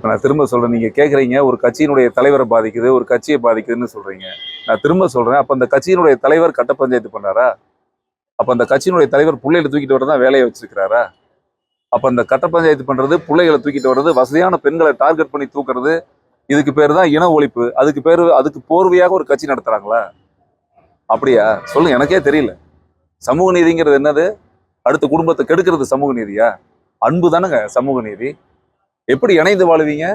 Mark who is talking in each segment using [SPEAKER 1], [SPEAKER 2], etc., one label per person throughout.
[SPEAKER 1] நான் திரும்ப சொல்றேன், நீங்க கேக்குறீங்க ஒரு கட்சியினுடைய தலைவரை பாதிக்குது, ஒரு கட்சியை பாதிக்குதுன்னு சொல்றீங்க. நான் திரும்ப சொல்றேன், அப்ப அந்த கட்சியினுடைய தலைவர் கட்ட பஞ்சாயத்து பண்ணாரா? அப்ப அந்த கட்சியினுடைய தலைவர் பிள்ளைகளை தூக்கிட்டு வரதான் வேலையை வச்சிருக்கிறாரா? அப்ப அந்த கட்ட பஞ்சாயத்து பண்றது, பிள்ளைகளை தூக்கிட்டு வர்றது, வசதியான பெண்களை டார்கெட் பண்ணி தூக்குறது, இதுக்கு பேர் தான் இன ஒழிப்பு. அதுக்கு போர்வையாக ஒரு கட்சி நடத்துறாங்களா? அப்படியா? சொல்லுங்க, எனக்கே தெரியல. சமூக நீதிங்கிறது என்னது? அடுத்த குடும்பத்தை கெடுக்கிறது சமூக நீதியா? அன்பு தானுங்க சமூக நீதி. எப்படி இணைந்து வாழுவீங்க?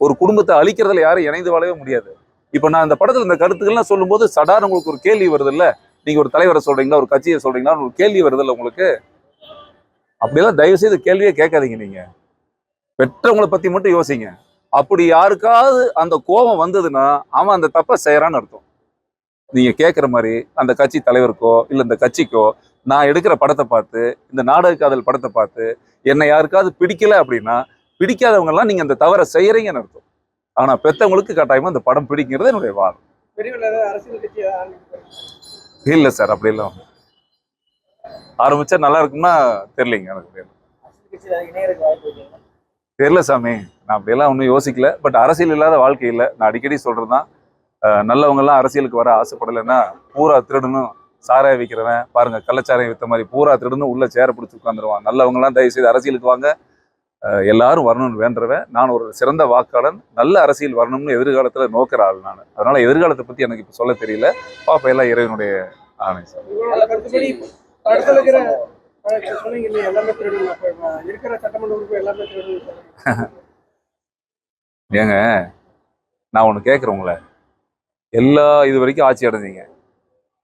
[SPEAKER 1] ஒரு குடும்பத்தை அழிக்கிறதுல யாரும் இணைந்து வாழவே முடியாது. இப்ப நான் இந்த படத்துல இந்த கருத்துக்கள்லாம் சொல்லும் போது சடார் உங்களுக்கு ஒரு கேள்வி வருது இல்ல, நீங்க ஒரு தலைவரை சொல்றீங்களா, ஒரு கட்சியை சொல்றீங்களா, ஒரு கேள்வி வருது இல்ல உங்களுக்கு. அப்படியெல்லாம் தயவு செய்து கேள்வியே கேட்காதீங்க. நீங்க பெற்றவங்களை பத்தி மட்டும் யோசிங்க. அப்படி யாருக்காவது அந்த கோபம் வந்ததுன்னா அவன் அந்த தப்பை செய்யறான்னு அர்த்தம். நீங்க கேட்குற மாதிரி அந்த கட்சி தலைவருக்கோ இல்ல இந்த கட்சிக்கோ நான் எடுக்கிற படத்தை பார்த்து, இந்த நாடக காதல் படத்தை பார்த்து என்னை யாருக்காவது பிடிக்கல அப்படின்னா, பிடிக்காதவங்க எல்லாம் நீங்க அந்த தவறை செய்யறீங்கன்னு அர்த்தம். ஆனா பெத்தவங்களுக்கு கட்டாயமா அந்த படம் பிடிக்கிறது என்னுடைய வாதம். இல்ல சார், அப்படி இல்லை. ஆரம்பிச்சா நல்லா இருக்கும்னா தெரியலங்க, எனக்கு தெரியல சாமி. நான் அப்படியெல்லாம் ஒன்றும் யோசிக்கல. பட் அரசியல் இல்லாத வாழ்க்கை இல்லை. நான் அடிக்கடி சொல்றதுதான், நல்லவங்க எல்லாம் அரசியலுக்கு வர ஆசைப்படலைன்னா பூரா திருடணும். சாராய விற்கிறவன் பாருங்க, கள்ளச்சாராயம் வித்த மாதிரி பூரா திருடணும், உள்ள சேர பிடிச்சி உட்காந்துருவான். நல்லவங்க எல்லாம் தயவு செய்து அரசியலுக்கு வாங்க, எல்லாரும் வரணும்னு வேண்டுறவன். நான் ஒரு சிறந்த வாக்காளன், நல்ல அரசியல் வரணும்னு எதிர்காலத்துல நோக்கிற ஆள் நான். அதனால எதிர்காலத்தை பத்தி எனக்கு இப்ப சொல்ல தெரியல. பாப்பா எல்லாம் இறைவனுடைய ஆணை சார். ஏங்க, நான் ஒண்ணு கேட்கிறேன் உங்களை. இது வரைக்கும் ஆட்சி அடைஞ்சீங்க,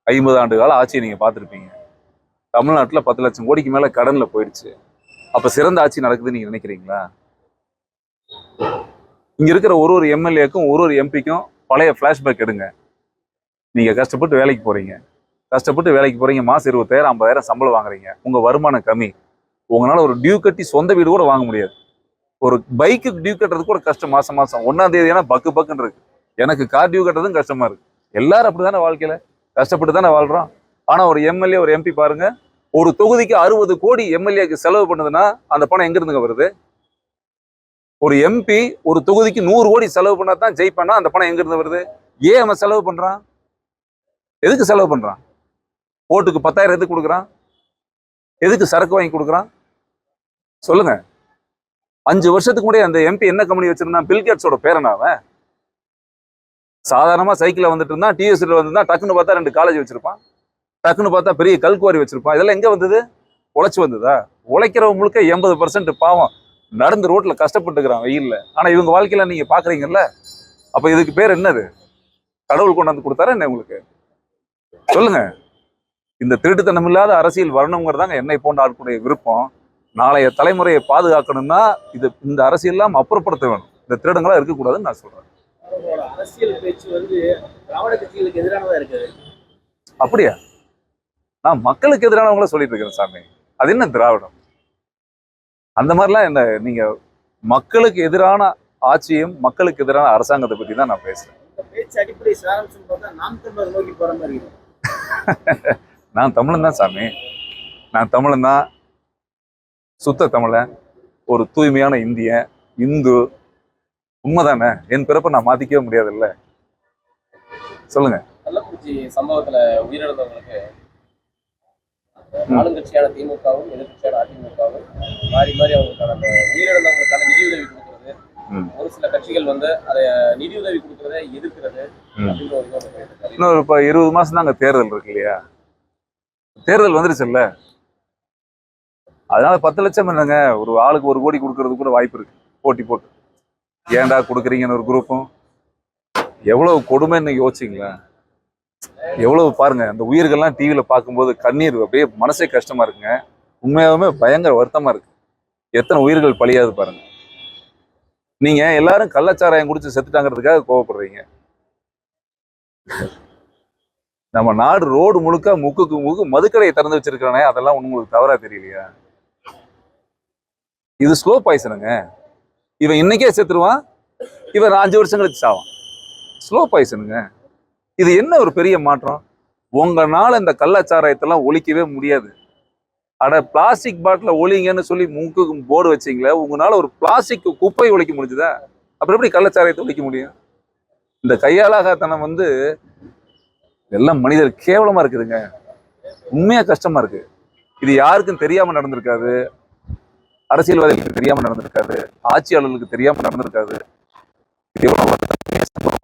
[SPEAKER 1] 50 ஆண்டு கால ஆட்சியை நீங்க பார்த்துருப்பீங்க. தமிழ்நாட்டுல 10 லட்சம் கோடிக்கு மேல கடன்ல போயிடுச்சு. அப்ப சிறந்த ஆட்சி நடக்குதுன்னு நீங்க நினைக்கிறீங்களா? இங்க இருக்கிற ஒரு எம்எல்ஏக்கும் ஒரு எம்பிக்கும் பழைய பிளாஷ்பேக் எடுங்க. நீங்க கஷ்டப்பட்டு வேலைக்கு போறீங்க, மாசம் 20,000 50,000 சம்பளம் வாங்குறீங்க. உங்க வருமானம் கம்மி. உங்களால ஒரு டியூ கட்டி சொந்த வீடு கூட வாங்க முடியாது. ஒரு பைக்கு டியூ கட்டுறது கூட கஷ்டம். மாசம் 1ஆம் தேதி பக்குன்னு இருக்கு. எனக்கு கார் டியூ கட்டுறதும் கஷ்டமா இருக்கு. எல்லாரும் அப்படித்தானே வாழ்க்கையில கஷ்டப்பட்டு தானே வாழ்றோம். ஆனா ஒரு எம்எல்ஏ ஒரு எம்பி பாருங்க, ஒரு தொகுதிக்கு 60 கோடி எம்எல்ஏக்கு செலவு பண்ணுதுன்னா அந்த பணம் எங்க இருந்துங்க வருது? ஒரு எம்பி ஒரு தொகுதிக்கு 100 கோடி செலவு பண்ணா தான் ஜெயிப்பானா, அந்த பணம் எங்க இருந்து வருது? ஏன் அவன் செலவு பண்றான்? எதுக்கு செலவு பண்றான்? ஓட்டுக்கு 10,000 எதுக்கு கொடுக்குறான்? எதுக்கு சரக்கு வாங்கி கொடுக்குறான்? சொல்லுங்க. 5 வருஷத்துக்கு முன்னாடி அந்த எம்பி என்ன கம்பெனி வச்சிருந்தான்? பில்கேட்ஸோட பேரன் அவன். சாதாரணமா சைக்கிள்ல வந்துட்டு இருந்தான், டிஎஸ்ல வந்திருந்தான். டக்குன்னு பார்த்தா 2 காலேஜ் வச்சிருப்பான், டக்குன்னு பார்த்தா பெரிய கல்குவாரி வச்சிருப்பான். இதெல்லாம் எங்க வந்தது? உழைச்சு வந்ததா? உழைக்கிறவங்க முழுக்க 80% பாவம் நடந்து ரோட்ல கஷ்டப்பட்டுக்கிறான் வெயில்ல. ஆனா இவங்க வாழ்க்கையில நீங்க பாக்குறீங்கல்ல. அப்ப இதுக்கு பேர் என்னது? கடவுள் கொண்டாந்து கொடுத்தாரா என்ன உங்களுக்கு? சொல்லுங்க. இந்த திருட்டுத்தனம் இல்லாத அரசியல் வரணுங்கிறதாங்க என்னை போன்ற ஆட்களுடைய விருப்பம். நாளைய தலைமுறையை பாதுகாக்கணும்னா இந்த அரசியல்லாம் அப்புறப்படுத்த வேணும். இந்த திருடங்களா இருக்கக்கூடாதுன்னு நான் சொல்றேன்.
[SPEAKER 2] அரசியல் பேச்சு திராவிட கட்சிகளுக்கு எதிரானதா இருக்குது.
[SPEAKER 1] அப்படியா? நான் மக்களுக்கு எதிரானவங்கள சொல்லிட்டு இருக்கிறேன் சாமி. அது என்ன திராவிடம்? அந்த மாதிரிலாம் என்ன? நீங்க மக்களுக்கு எதிரான ஆட்சியும் மக்களுக்கு எதிரான அரசாங்கத்தை பத்தி தான் நான் பேசுறேன்.
[SPEAKER 2] பேச்சு அடிப்படை சாராம்சம் பார்த்தா நாம் தமிழர் நோக்கி போற மாதிரி இருக்கு.
[SPEAKER 1] நான் தமிழன் தான் சாமி. நான் தமிழன் தான், சுத்த தமிழன், ஒரு தூய்மையான இந்தியன், இந்து. உண்மைதானே? என் பிறப்பை நான் மாத்திக்கவே முடியாதுல்ல. சொல்லுங்க.
[SPEAKER 2] கள்ளக்குறிச்சி சம்பவத்துல உயிரிழந்தவங்களுக்கு ஆளுங்கட்சியான திமுகவும் எதிர்கட்சியான அதிமுகவும் மாறி மாறி அவங்களுக்கான அந்த உயிரிழந்தவங்களுக்கான நிதியுதவி கொடுக்கறது, ஒரு சில கட்சிகள் அதை நிதியுதவி கொடுக்கறத எதிர்க்கிறது அப்படின்ற ஒரு
[SPEAKER 1] இன்னொரு இப்ப 20 மாசம் தான் அங்க தேர்தல் இருக்கு இல்லையா? தேர்தல் வந்துருச்சுல்ல. அதனால 10 லட்சம் என்னங்க, ஒரு ஆளுக்கு 1 கோடி கொடுக்கறது கூட வாய்ப்பு இருக்கு. போட்டு ஏன்டா கொடுக்குறீங்கன்னு ஒரு குரூப்பும். எவ்வளவு கொடுமைன்னு யோசிச்சிங்களா? எவ்வளவு பாருங்க. அந்த உயிர்கள்லாம் டிவியில பார்க்கும்போது கண்ணீர் அப்படியே மனசே கஷ்டமா இருக்குங்க. உண்மையாலுமே பயங்கர வருத்தமா இருக்கு. எத்தனை உயிர்கள் பலியாது பாருங்க. நீங்க எல்லாரும் கள்ளச்சாராயம் குடிச்சு செத்துட்டாங்கிறதுக்காக கோவப்படுறீங்க. நம்ம நாடு ரோடு முழுக்க முக்கு மதுக்கடையை திறந்து வச்சிருக்கானே, அதெல்லாம் உங்களுக்கு தவறா தெரியலையா? இது ஸ்லோ பாய்சனுங்க. இவன் இன்னைக்கே செத்துருவான், இவன் 5 வருஷம் கழிச்சு சாவான். ஸ்லோ பாய்சனுங்க. இது என்ன ஒரு பெரிய மாற்றம்? உங்களால இந்த கள்ளச்சாராயத்தெல்லாம் ஒழிக்கவே முடியாது. அட பிளாஸ்டிக் பாட்டில ஒழிங்கன்னு சொல்லி மூக்குக்கு போர்டு வச்சிங்களே, உங்களால ஒரு பிளாஸ்டிக் குப்பை ஒழிக்க முடிஞ்சுதா? அப்புறம் எப்படி கள்ளச்சாராயத்தை ஒழிக்க முடியும்? இந்த கையாளாகத்தனம் எல்லாம் மனிதர் கேவலமா இருக்குதுங்க. உண்மையா கஷ்டமா இருக்கு. இது யாருக்கும் தெரியாம நடந்திருக்காது, அரசியல்வாதிகளுக்கு தெரியாம நடந்திருக்காது, ஆட்சியாளர்களுக்கு தெரியாம நடந்திருக்காது. இது எவ்வளவு வருத்தமான சம்பவம்.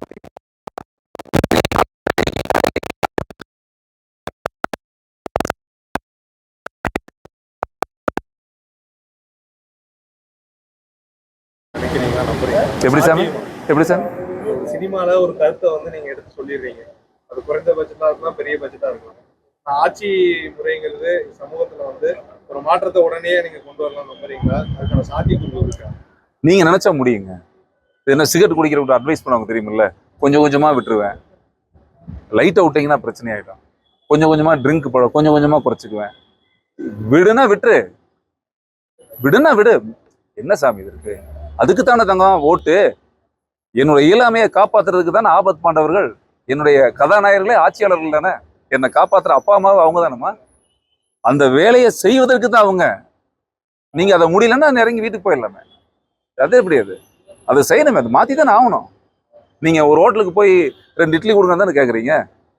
[SPEAKER 3] நினைக்கிறீங்களா, நம்புறீங்க?
[SPEAKER 1] எப்படி சாமி? எப்படி சார்?
[SPEAKER 3] சினிமால ஒரு கருத்தை நீங்க எடுத்து சொல்லிடுறீங்க. அது குறைந்த பட்ஜெட்டா இருக்கலாம், பெரிய பட்ஜெட்டா இருக்கலாம். ஆட்சி முறைங்கிறது சமூகத்துல ஒரு மாற்றத்தை உடனே நீங்க கொண்டு வரலாம் நம்புறீங்களா? அதுக்கான சாத்தியக்கூறு இருக்கா?
[SPEAKER 1] நீங்க நினைச்சா முடியுங்க. என்ன சிகரெட் குடிக்கிறவங்க அட்வைஸ் பண்ணுவாங்க தெரியுமில்ல, கொஞ்சம் கொஞ்சமா விட்டுருவேன். லைட்டை விட்டீங்கன்னா பிரச்சனை ஆயிடும். கொஞ்சம் கொஞ்சமா ட்ரிங்க் கொஞ்சம் கொஞ்சமா குறைச்சிக்குவேன். விடுனா விட்டுரு, விடுனா விடு. என்ன சாமி இது இருக்கு? அதுக்குத்தானே தங்கம் ஓட்டு. என்னுடைய இயலாமையை காப்பாத்துறதுக்கு தானே ஆபத் பாண்டவர்கள். என்னுடைய கதாநாயகர்களே ஆட்சியாளர்கள் தானே. என்னை காப்பாத்துற அப்பா அம்மாவும் அவங்க தானேம்மா. அந்த வேலையை செய்வதற்கு தான் அவங்க. நீங்க அதை முடியலன்னா இறங்கி வீட்டுக்கு போயிடலாமே. அது எப்படி? அதை செய்யணுமே, அதை மாத்தி தானே ஆகணும். நீங்க ஒரு ஹோட்டலுக்கு போய் 2 இட்லி கொடுங்க தானே கேட்குறீங்க,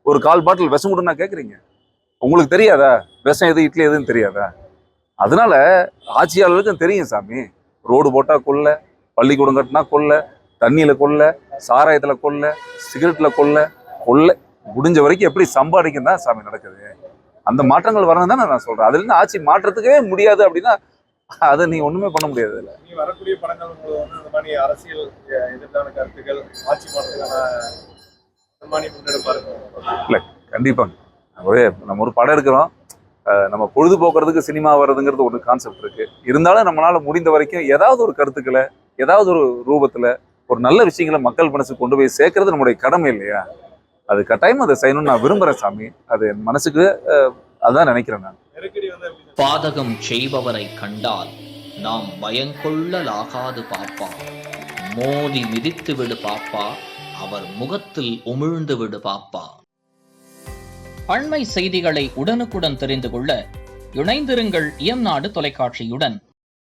[SPEAKER 1] ஒரு 1/4 பாட்டில் விஷம் கொடுன்னா கேட்குறீங்க. உங்களுக்கு தெரியாதா விஷம் எது இட்லி எதுன்னு தெரியாதா? அதனால ஆட்சியாளர்களுக்கும் தெரியும் சாமி. ரோடு போட்டா கொல்ல, பள்ளிக்கூடம் கட்டினா கொல்ல, தண்ணியில கொல்ல, சாராயத்துல கொல்ல, சிகரெட்ல கொல்ல முடிஞ்ச வரைக்கும் எப்படி சம்பாதிக்கும் தான் சாமி நடக்குது. அந்த மாற்றங்கள் வரணும் தானே நான் சொல்றேன். அதுல இருந்து ஆட்சி மாற்றத்துக்கே முடியாது அப்படின்னா அதை நீ ஒண்ணுமே பண்ண முடியாது. இல்லை,
[SPEAKER 3] நீ வரக்கூடிய படங்கள் அந்த மாதிரி அரசியல் எதிர்த்தான கருத்துக்கள், ஆட்சி மாற்றத்துக்கான முன்னெடுப்பா இருக்கும்.
[SPEAKER 1] இல்லை கண்டிப்பாங்க. நம்ம ஒரு படம் எடுக்கிறோம், நம்ம பொழுதுபோக்குறதுக்கு சினிமா வர்றதுங்கிறது ஒரு கான்செப்ட் இருக்கு. இருந்தாலும் நம்மளால முடிந்த வரைக்கும் ஏதாவது ஒரு கருத்துக்களை, ஏதாவது ஒரு ரூபத்துல ஒரு நல்ல விஷயங்களை மக்கள் மனசுக்கு கொண்டு போய் சேர்க்கறது நம்முடைய கடமை இல்லையா? அது கட்டாயமா அதை செய்யணும்னு நான் விரும்புறேன் சாமி. அது என் மனசுக்கு அதான் நினைக்கிறேன் நான்.
[SPEAKER 4] பாதகம் செய்பவரை கண்டால் நாம் பயங்கொள்ளலாகாது பாப்பா. மோதி மிதித்து விடு பாப்பா, அவர் முகத்தில் உமிழ்ந்து விடு பாப்பா. அண்மை செய்திகளை உடனுக்குடன் தெரிந்து கொள்ள இணைந்திருங்கள் இயம்நாடு தொலைக்காட்சியுடன்.